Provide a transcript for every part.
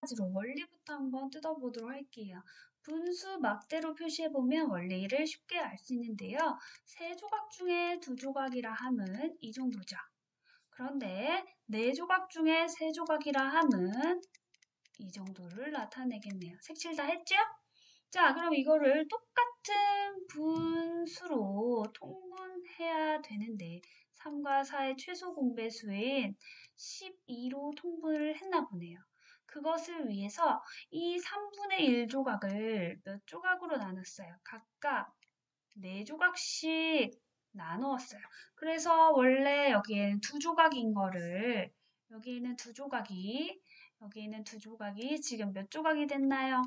가지로 원리부터 한번 뜯어보도록 할게요. 분수 막대로 표시해보면 원리를 쉽게 알 수 있는데요. 세 조각 중에 두 조각이라 함은 이 정도죠. 그런데 네 조각 중에 세 조각이라 함은 이 정도를 나타내겠네요. 색칠 다 했죠? 자, 그럼 이거를 똑같은 분수로 통분해야 되는데 3과 4의 최소 공배수인 12로 통분을 했나 보네요. 그것을 위해서 이 3분의 1 조각을 몇 조각으로 나눴어요? 각각 4조각씩 나누었어요. 그래서 원래 여기에는 두 조각인 거를 여기에는 두 조각이 여기에는 두 조각이 지금 몇 조각이 됐나요?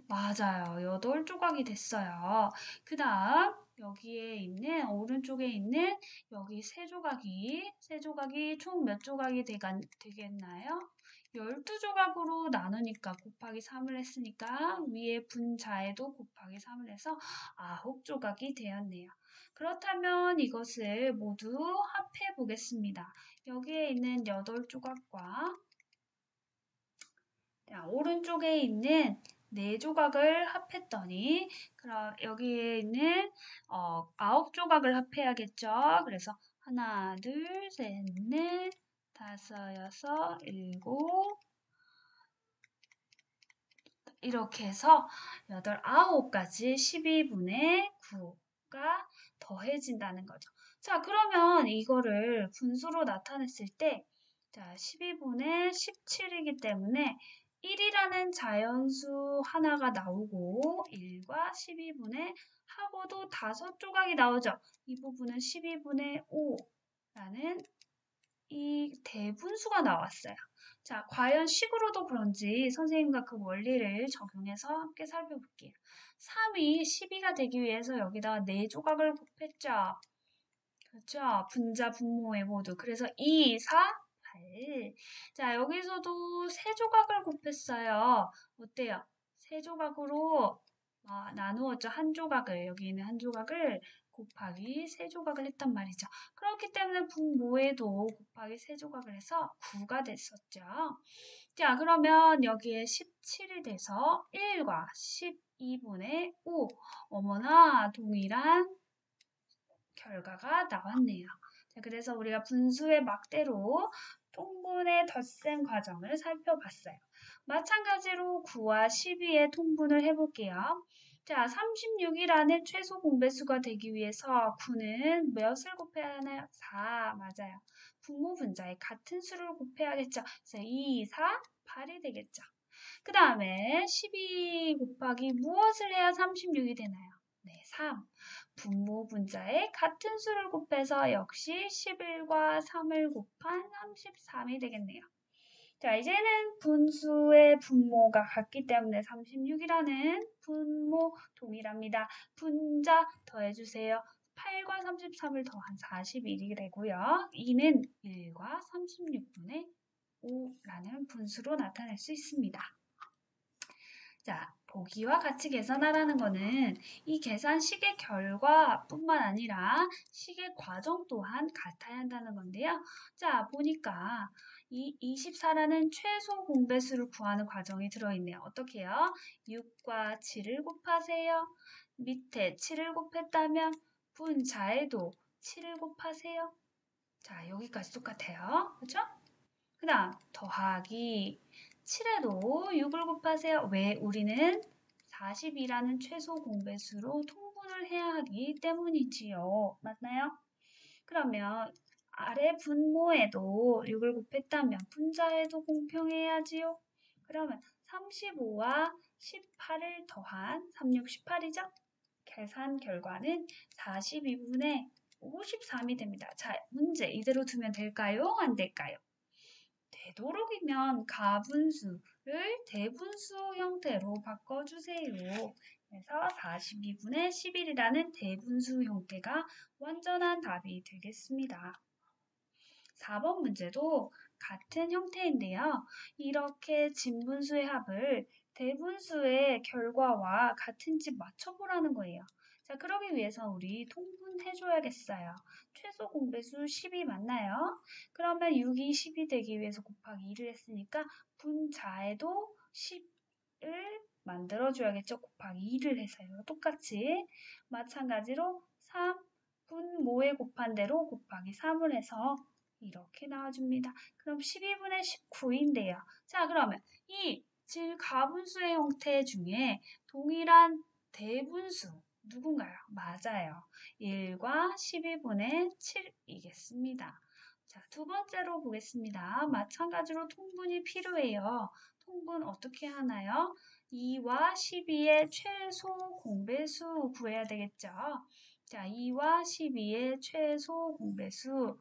맞아요. 8조각이 됐어요. 그 다음 여기에 있는 오른쪽에 있는 여기 세 조각이 총 몇 조각이 되겠나요? 12조각으로 나누니까 곱하기 3을 했으니까 위에 분자에도 곱하기 3을 해서 9조각이 되었네요. 그렇다면 이것을 모두 합해 보겠습니다. 여기에 있는 8조각과 오른쪽에 있는 4조각을 합했더니 그럼 여기에 있는 9조각을 합해야겠죠. 그래서 하나, 둘, 셋, 넷, 다섯, 여섯, 일곱 이렇게 해서 8, 9까지 12분의 9가 더해진다는 거죠. 자, 그러면 이거를 분수로 나타냈을 때 자, 12분의 17이기 때문에 1이라는 자연수 하나가 나오고 1과 12분의 하고도 5조각이 나오죠. 이 부분은 12분의 5라는 이 대분수가 나왔어요. 자, 과연 식으로도 그런지 선생님과 그 원리를 적용해서 함께 살펴볼게요. 3이 12가 되기 위해서 여기다가 4조각을 곱했죠. 그렇죠? 분자, 분모에 모두. 그래서 2, 4, 8. 자, 여기서도 3조각을 곱했어요. 어때요? 3조각으로 나누었죠. 한 조각을. 여기 있는 한 조각을 곱하기 3조각을 했단 말이죠. 그렇기 때문에 분모에도 곱하기 3조각을 해서 9가 됐었죠. 자, 그러면 여기에 17이 돼서 1과 12분의 5. 어머나, 동일한 결과가 나왔네요. 자, 그래서 우리가 분수의 막대로 통분의 덧셈 과정을 살펴봤어요. 마찬가지로 9와 12의 통분을 해볼게요. 자, 36이라는 최소 공배수가 되기 위해서 9는 몇을 곱해야 하나요? 4, 맞아요. 분모 분자에 같은 수를 곱해야겠죠. 그래서 2, 4, 8이 되겠죠. 그 다음에 12 곱하기 무엇을 해야 36이 되나요? 네, 3. 분모 분자에 같은 수를 곱해서 역시 11과 3을 곱한 33이 되겠네요. 자, 이제는 분수의 분모가 같기 때문에 36이라는 분모 동일합니다. 분자 더해주세요. 8과 33을 더한 41이 되고요. 2는 1과 36분의 5라는 분수로 나타낼 수 있습니다. 자, 보기와 같이 계산하라는 거는 이 계산식의 결과뿐만 아니라 식의 과정 또한 같아야 한다는 건데요. 자, 보니까 이 24라는 최소 공배수를 구하는 과정이 들어있네요. 어떻게 해요? 6과 7을 곱하세요. 밑에 7을 곱했다면 분자에도 7을 곱하세요. 자, 여기까지 똑같아요. 그렇죠? 그 다음 더하기 7에도 6을 곱하세요. 왜? 우리는 40이라는 최소 공배수로 통분을 해야 하기 때문이지요. 맞나요? 그러면 아래 분모에도 6을 곱했다면 분자에도 공평해야지요. 그러면 35와 18을 더한 36, 18이죠? 계산 결과는 42분의 53이 됩니다. 자, 문제 이대로 두면 될까요? 안 될까요? 되도록이면 가분수를 대분수 형태로 바꿔주세요. 그래서 42분의 11이라는 대분수 형태가 완전한 답이 되겠습니다. 4번 문제도 같은 형태인데요. 이렇게 진분수의 합을 대분수의 결과와 같은지 맞춰보라는 거예요. 자, 그러기 위해서 우리 통분해줘야겠어요. 최소 공배수 10이 맞나요? 그러면 6이 10이 되기 위해서 곱하기 2를 했으니까 분자에도 10을 만들어줘야겠죠. 곱하기 2를 해서요. 똑같이 마찬가지로 3 분모에 곱한 대로 곱하기 3을 해서 이렇게 나와줍니다. 그럼 12분의 19인데요. 자, 그러면 이 가분수의 형태 중에 동일한 대분수 누군가요? 맞아요. 1과 12분의 7이겠습니다. 자, 두 번째로 보겠습니다. 마찬가지로 통분이 필요해요. 통분 어떻게 하나요? 2와 12의 최소 공배수 구해야 되겠죠? 자, 2와 12의 최소 공배수.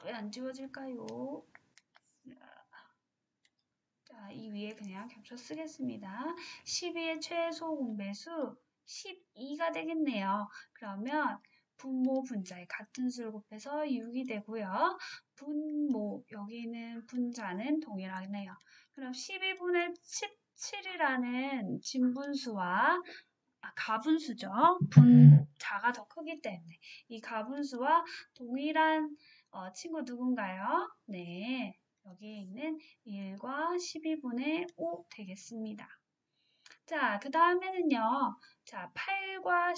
왜 안 지워질까요? 자, 이 위에 그냥 겹쳐 쓰겠습니다. 12의 최소 공배수 12가 되겠네요. 그러면 분모, 분자의 같은 수를 곱해서 6이 되고요. 분모, 여기는 분자는 동일하네요. 그럼 12분의 17이라는 진분수와 가분수죠. 분자가 더 크기 때문에 이 가분수와 동일한 친구 누군가요? 네, 여기에 있는 1과 12분의 5 되겠습니다. 자, 그 다음에는요. 자, 8과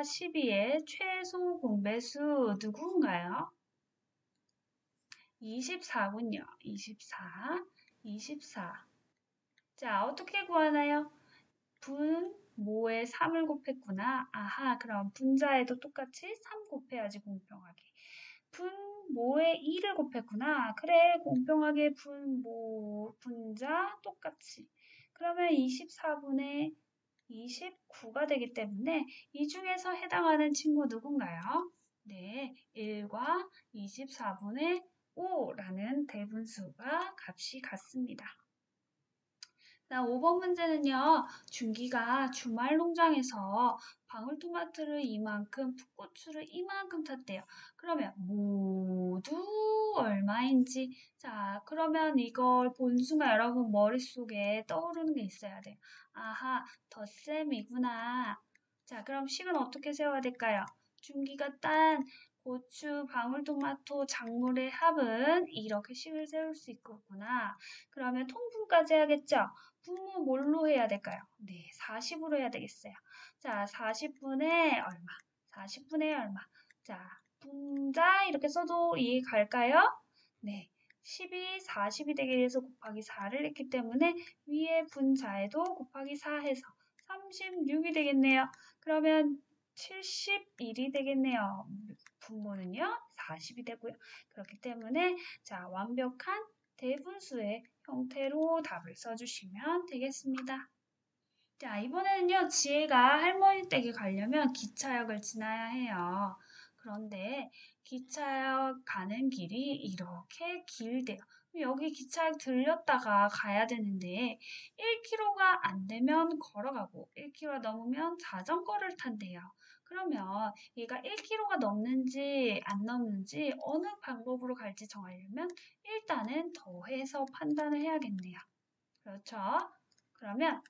12의 최소 공배수 누군가요? 24군요. 24. 자, 어떻게 구하나요? 분모에 3을 곱했구나. 아하, 그럼 분자에도 똑같이 3 곱해야지 공평하게. 분모에 2를 곱했구나. 그래, 공평하게 분자 똑같이. 그러면 24분의 29가 되기 때문에 이 중에서 해당하는 친구 누군가요? 네, 1과 24분의 5라는 대분수가 값이 같습니다. 자, 5번 문제는요. 준기가 주말 농장에서 방울토마토를 이만큼, 풋고추를 이만큼 탔대요. 그러면 모두 얼마인지. 자, 그러면 이걸 본 순간 여러분 머릿속에 떠오르는 게 있어야 돼요. 아하, 덧셈이구나. 자, 그럼 식은 어떻게 세워야 될까요? 준기가 딴 고추, 방울토마토, 작물의 합은 이렇게 식을 세울 수 있겠구나. 그러면 통분까지 해야겠죠? 분모 뭘로 해야 될까요? 네, 40으로 해야 되겠어요. 자, 40분의 얼마? 40분의 얼마? 자, 분자 이렇게 써도 이해 갈까요? 네, 10이 40이 되기 위해서 곱하기 4를 했기 때문에 위에 분자에도 곱하기 4 해서 36이 되겠네요. 그러면 71이 되겠네요. 분모는요, 40이 되고요. 그렇기 때문에 자, 완벽한 대분수의 형태로 답을 써주시면 되겠습니다. 자, 이번에는요, 지혜가 할머니 댁에 가려면 기차역을 지나야 해요. 그런데 기차역 가는 길이 이렇게 길대요. 여기 기차역 들렸다가 가야 되는데 1km가 안 되면 걸어가고 1km 넘으면 자전거를 탄대요. 그러면 얘가 1km가 넘는지 안 넘는지 어느 방법으로 갈지 정하려면 일단은 더해서 판단을 해야겠네요. 그렇죠? 그러면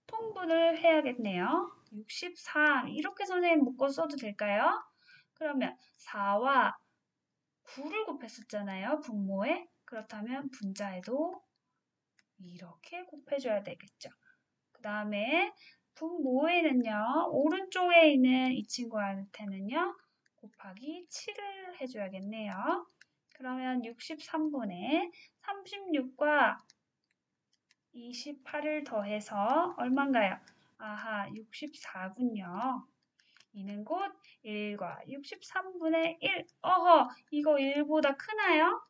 통분을 해야겠네요. 63 이렇게 선생님 묶어 써도 될까요? 그러면 4와 9를 곱했었잖아요. 분모에. 그렇다면 분자에도 이렇게 곱해줘야 되겠죠. 그 다음에 분모에는요. 오른쪽에 있는 이 친구한테는요. 곱하기 7을 해줘야겠네요. 그러면 63분의 36과 28을 더해서 얼마인가요? 아하, 64군요. 이는 곧 1과 63분의 1. 어허, 이거 1보다 크나요?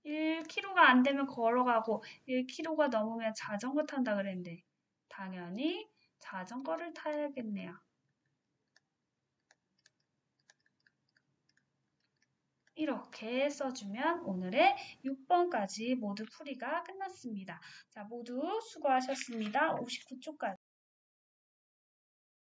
1km가 안 되면 걸어가고 1km가 넘으면 자전거 탄다 그랬는데 당연히 자전거를 타야겠네요. 이렇게 써주면 오늘의 6번까지 모두 풀이가 끝났습니다. 자, 모두 수고하셨습니다. 59초까지.